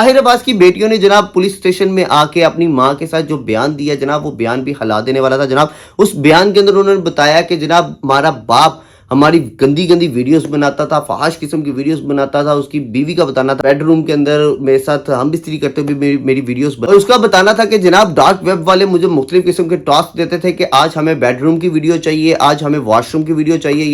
ताहिर अब्बास की बेटियों ने जनाब पुलिस स्टेशन में आके अपनी माँ के साथ जो बयान दिया जनाब, वो बयान भी हिला देने वाला था जनाब। उस बयान के अंदर उन्होंने बताया कि जनाब हमारा बाप हमारी गंदी गंदी वीडियोस बनाता था, फहाश किस्म की वीडियोस बनाता था। उसकी बीवी का बताना था बेडरूम के अंदर मेरे साथ हम बिस्तरी करते हुए मेरी वीडियोस और उसका बताना था कि जनाब डार्क वेब वाले मुझे मुख्तलिफ किस्म के टास्क देते थे कि आज हमें बेडरूम की वीडियो चाहिए, आज हमें वॉशरूम की वीडियो चाहिए।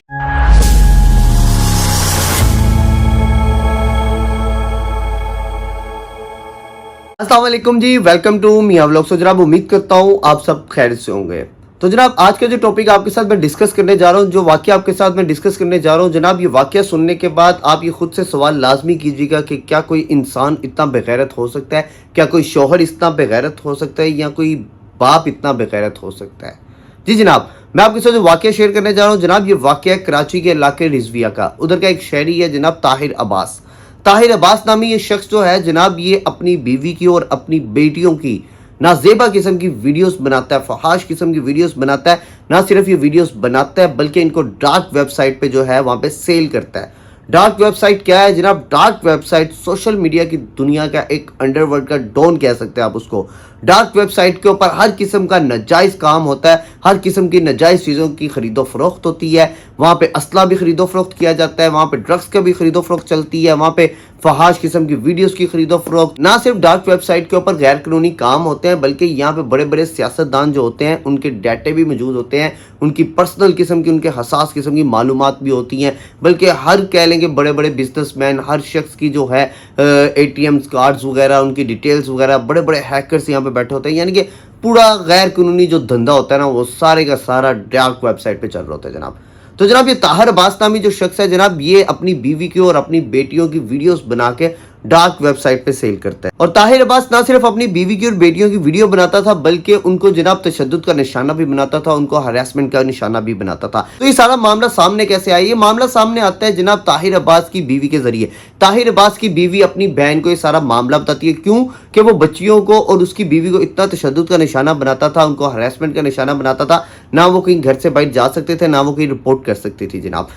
अस्सलाम वालेकुम जी, वेलकम टू मियां व्लॉग्स। तो जनाब उम्मीद करता हूँ आप सब खैरियत से होंगे। तो जनाब आज का जो टॉपिक आपके साथ मैं डिस्कस करने जा रहा हूँ, जो वाकया आपके साथ मैं डिस्कस करने जा रहा हूँ जनाब, ये वाकया सुनने के बाद आप ये खुद से सवाल लाजमी कीजिएगा कि क्या कोई इंसान इतना बेगैरत हो सकता है, क्या कोई शौहर इतना बेगैरत हो सकता है, या कोई बाप इतना बेगैरत हो सकता है। जी जनाब, मैं आपके साथ जो वाकया शेयर करने जा रहा हूँ जनाब, ये वाकया कराची के इलाके रिजविया का, उधर का एक शहरी है जनाब ताहिर अब्बास। ताहिर अब्बास नामी ये शख्स जो है जनाब, ये अपनी बीवी की और अपनी बेटियों की नाजेबा किस्म की वीडियोस बनाता है, फहाश किस्म की वीडियोस बनाता है। ना सिर्फ ये वीडियोस बनाता है बल्कि इनको डार्क वेबसाइट पे जो है वहां पे सेल करता है। डार्क वेबसाइट क्या है जनाब? डार्क वेबसाइट सोशल मीडिया की दुनिया का एक अंडरवर्ल्ड का डॉन कह सकते हैं आप उसको। डार्क वेबसाइट के ऊपर हर किस्म का नाजायज काम होता है, हर किस्म की नाजायज चीज़ों की खरीदो फरोख्त होती है। वहाँ पे असला भी खरीदो फरोख्त किया जाता है, वहाँ पे ड्रग्स का भी खरीदो फरोख्त चलती है, वहाँ पे फहाश किस्म की वीडियोस की खरीदो फरोख्त। ना सिर्फ डार्क वेबसाइट के ऊपर गैर कानूनी काम होते हैं बल्कि यहाँ पे बड़े बड़े सियासतदान जो होते हैं उनके डाटे भी मौजूद होते हैं, उनकी पर्सनल किस्म की, उनके हसास किस्म की मालूमात भी होती हैं। बल्कि हर कह लेंगे बड़े बड़े बिजनेसमैन, हर शख्स की जो है ATM कार्ड्स वगैरह, उनकी डिटेल्स वगैरह, बड़े बड़े हैकर्स यहाँ पे बैठे होते हैं। यानी कि पूरा गैर कानूनी जो धंधा होता है ना, वो सारे का सारा डार्क वेबसाइट पे चल रहा होता है जनाब। तो जनाब ये ताहिर अब्बास नामी जो शख्स है जनाब, ये अपनी बीवी की और अपनी बेटियों की वीडियोस बना के डार्क वेबसाइट पे सेल करता है। और ताहिर अब्बास ना सिर्फ अपनी बीवी की और बेटियों की वीडियो बनाता था बल्कि उनको जनाब तशद्दुद का निशाना भी बनाता था, उनको हरासमेंट का निशाना भी बनाता था। तो ये सारा मामला सामने कैसे आया? ये मामला सामने आता है जनाब ताहिर अब्बास की बीवी के जरिए। ताहिर अब्बास की बीवी अपनी बहन को ये सारा मामला बताती है। क्यों? कि वो बच्चियों को और उसकी बीवी को इतना तशद्दुद का निशाना बनाता था, उनको हरासमेंट का निशाना बनाता था। ना वो कहीं घर से बाहर जा सकते थे, ना वो कहीं रिपोर्ट कर सकती थी जनाब।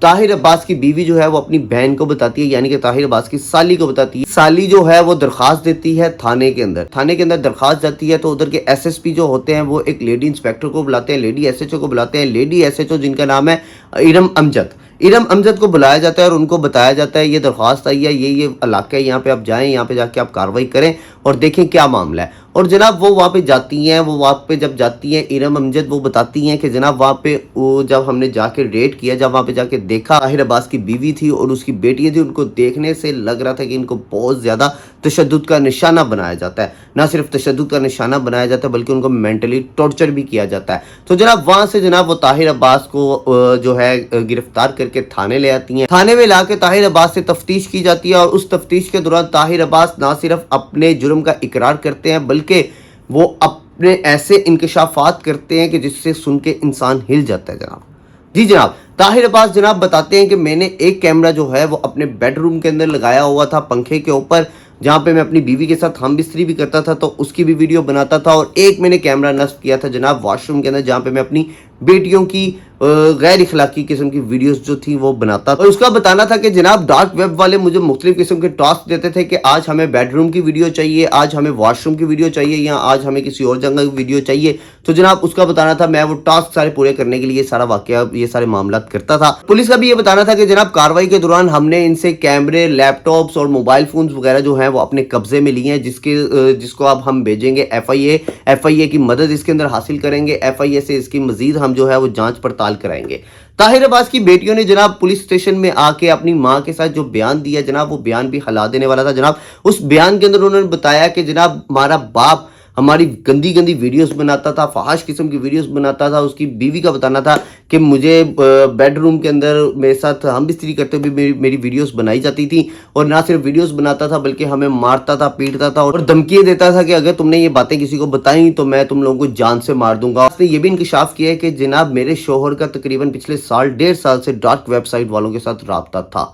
ताहिर अब्बास की बीवी जो है वो अपनी बहन को बताती है, यानी कि ताहिर अब्बास की साली को बताती है। साली जो है वो दरखास्त देती है थाने के अंदर दरखास्त जाती है। तो उधर के SSP जो होते हैं वो एक लेडी इंस्पेक्टर को बुलाते हैं, लेडी SHO को बुलाते हैं। लेडी SHO जिनका नाम है इरम अमजद को बुलाया जाता है और उनको बताया जाता है ये दरख्वास्त आई है, ये इलाका है, यहाँ पे आप जाएं, यहाँ पे जाके आप कार्रवाई करें और देखें क्या मामला है। और जनाब वो वहाँ पे जाती हैं, वो वहाँ पे जब जाती हैं इरम अमजद, वो बताती हैं कि जनाब वहाँ पे वो जब हमने जाके रेड किया, जब वहाँ पे जाके देखा, ताहिर अब्बास की बीवी थी और उसकी बेटी थी, उनको देखने से लग रहा था कि इनको बहुत ज़्यादा तशद्दुद का निशाना बनाया जाता है। ना सिर्फ तशद्दुद का निशाना बनाया जाता है बल्कि उनको मेंटली टॉर्चर भी किया जाता है। तो जनाब वहाँ से जनाब वो ताहिर अब्बास को जो है गिरफ्तार करके थाने ले आती हैं। थाने में ला के ताहिर अब्बास से तफ्तीश की जाती है और उस तफ्तीश के दौरान ताहिर अब्बास ना सिर्फ अपने जुर्म का इकरार करते हैं बल्कि वो अपने ऐसे इंकशाफात करते हैं कि जिससे सुन के इंसान हिल जाता है जनाब। जी जनाब, ताहिर अब्बास जनाब बताते हैं कि मैंने एक कैमरा जो है वो अपने बेडरूम के अंदर लगाया हुआ था पंखे के ऊपर, जहाँ पे मैं अपनी बीवी के साथ हम बिस्तरी भी करता था तो उसकी भी वीडियो बनाता था। और एक मैंने कैमरा नस्ब किया था जनाब वॉशरूम के अंदर, जहाँ पे मैं अपनी बेटियों की गैर इखलाकी किस्म की वीडियोस जो थी वो बनाता था। और उसका बताना था कि जनाब डार्क वेब वाले मुझे मुख्तलिफ किस्म के टास्क देते थे कि आज हमें बेडरूम की वीडियो चाहिए, आज हमें वॉशरूम की वीडियो चाहिए, या आज हमें किसी और जगह की वीडियो चाहिए। तो जनाब उसका बताना था, मैं वो टास्क सारे पूरे करने के लिए सारा वाकया, ये सारे मामला करता था। पुलिस का भी ये बताना था कि जनाब कार्रवाई के दौरान हमने इनसे कैमरे, लैपटॉप्स और मोबाइल फोन्स वगैरह जो हैं वो अपने कब्जे में लिए हैं, जिसको अब हम भेजेंगे FIA की मदद इसके अंदर हासिल करेंगे। FIA से इसकी मजीद हम जो है वो जांच पड़ताल कराएंगे। ताहिर अब्बास की बेटियों ने जनाब पुलिस स्टेशन में आके अपनी माँ के साथ जो बयान दिया जनाब, वो बयान भी हिला देने वाला था जनाब। उस बयान के अंदर उन्होंने बताया कि जनाब हमारा बाप हमारी गंदी गंदी वीडियोस बनाता था, फहाश किस्म की वीडियोस बनाता था। उसकी बीवी का बताना था कि मुझे बेडरूम के अंदर मेरे साथ हम बिस्तरी करते हुए मेरी वीडियोस बनाई जाती थी। और ना सिर्फ वीडियोस बनाता था बल्कि हमें मारता था, पीटता था और धमकी देता था कि अगर तुमने ये बातें किसी को बताई तो मैं तुम लोगों को जान से मार दूंगा। उसने ये भी इंकशाफ किया है कि जनाब मेरे शोहर का तकरीबन पिछले 1.5 साल से डार्क वेबसाइट वालों के साथ राब्ता था।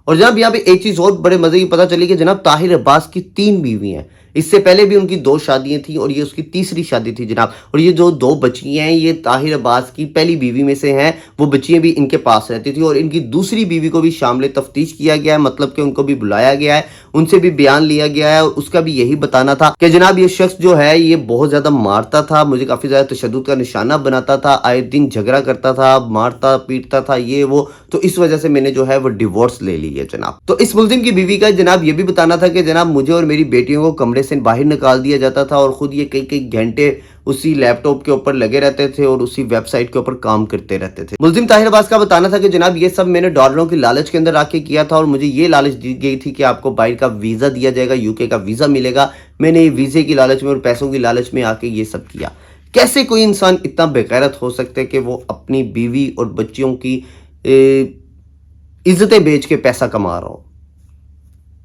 और जनाब यहाँ पे एक चीज़ और बड़े मजे की पता चली कि जनाब ताहिर अब्बास की 3 बीवी हैं। इससे पहले भी उनकी 2 शादियां थी और ये उसकी तीसरी शादी थी जनाब। और ये जो 2 बच्चियां हैं ये ताहिर अब्बास की पहली बीवी में से हैं। वो बच्चियां भी इनके पास रहती थी और इनकी दूसरी बीवी को भी शामिल तफ्तीश किया गया है, मतलब कि उनको भी बुलाया गया है, उनसे भी बयान लिया गया है और उसका भी यही बताना था कि जनाब ये शख्स जो है ये बहुत ज्यादा मारता था, मुझे काफी ज्यादा तशद्दुद का निशाना बनाता था, आए दिन झगड़ा करता था, मारता पीटता था ये वो, तो इस वजह से मैंने जो है वो डिवोर्स ले ली है जनाब। तो इस मुल्जिम की बीवी का जनाब ये भी बताना था कि जनाब मुझे और मेरी बेटियों को कमरे से बाहर निकाल दिया जाता था और खुद ये कई कई घंटे उसी लैपटॉप के ऊपर लगे रहते थे और उसी वेबसाइट के ऊपर काम करते रहते थे। मुल्जिम ताहिर अब्बास का बताना था कि जनाब ये सब मैंने डॉलरों की लालच के अंदर आके किया था और मुझे ये लालच दी गई थी कि आपको बाहर का वीजा दिया जाएगा, यूके का वीजा मिलेगा। मैंने ये वीजे की लालच में और पैसों की लालच में आके ये सब किया। कैसे कोई इंसान इतना बेगैरत हो सकता है कि वो अपनी बीवी और बच्चियों की इज्जतें बेच के पैसा कमा रहा हो?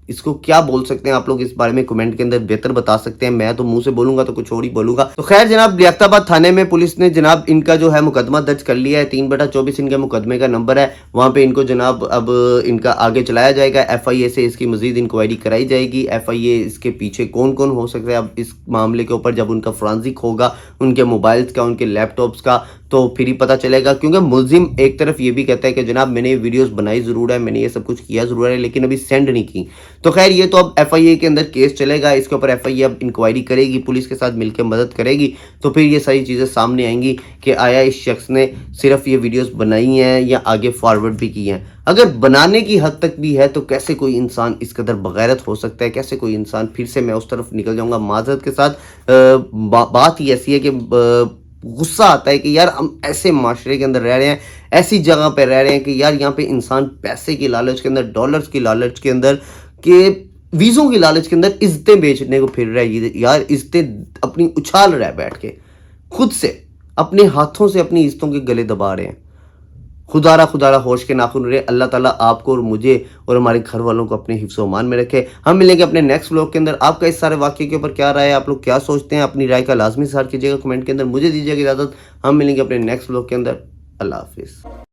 इसको क्या बोल सकते हैं आप लोग, इस बारे में कमेंट के अंदर बेहतर बता सकते हैं। मैं तो मुंह से बोलूंगा तो कुछ और ही बोलूंगा। तो खैर जनाब लियाकताबाद थाने में पुलिस ने जनाब इनका जो है मुकदमा दर्ज कर लिया है। 3/24 इनके मुकदमे का नंबर है। वहां पे इनको जनाब अब इनका आगे चलाया जाएगा। FIA से इसकी मजीद इंक्वायरी कराई जाएगी। FIA इसके पीछे कौन कौन हो सकता है अब इस मामले के ऊपर जब उनका फोरेंसिक होगा, उनके मोबाइल्स का, उनके लैपटॉप्स का, तो फिर ही पता चलेगा। क्योंकि मुल्जिम एक तरफ ये भी कहता है कि जनाब मैंने ये वीडियोस बनाई जरूर है, मैंने ये सब कुछ किया जरूर है, लेकिन अभी सेंड नहीं की। तो खैर ये तो अब FIA के अंदर केस चलेगा, इसके ऊपर FIA अब इंक्वायरी करेगी, पुलिस के साथ मिलकर मदद करेगी, तो फिर ये सारी चीज़ें सामने आएंगी कि आया इस शख्स ने सिर्फ ये वीडियोस बनाई हैं या आगे फॉरवर्ड भी की हैं। अगर बनाने की हद तक भी है तो कैसे कोई इंसान इस कदर बगैरत हो सकता है? कैसे कोई इंसान, फिर से मैं उस तरफ निकल जाऊंगा माजरत के साथ, बात ही ऐसी है कि गुस्सा आता है कि यार हम ऐसे माशरे के अंदर रह रहे हैं, ऐसी जगह पे रह रहे हैं कि यार यहाँ पे इंसान पैसे की लालच के अंदर, डॉलर्स की लालच के अंदर, के वीज़ों की लालच के अंदर इज्जतें बेचने को फिर रहा है। यार इज्जतें अपनी उछाल रहा है बैठ के, खुद से अपने हाथों से अपनी इज्जतों के गले दबा रहे हैं। खुदारा होश के नाखून रहे। अल्लाह ताला आपको और मुझे और हमारे घर वालों को अपने हिफ्ज़ व अमान में रखे। हम मिलेंगे अपने नेक्स्ट व्लॉग के अंदर। आपका इस सारे वाक़ये के ऊपर क्या राय है? आप लोग क्या सोचते हैं? अपनी राय का लाजमी इज़हार कीजिएगा कमेंट के अंदर। मुझे दीजिएगा इजाज़त। हम मिलेंगे अपने नेक्स्ट व्लॉग के अंदर। अल्लाह हाफिज़।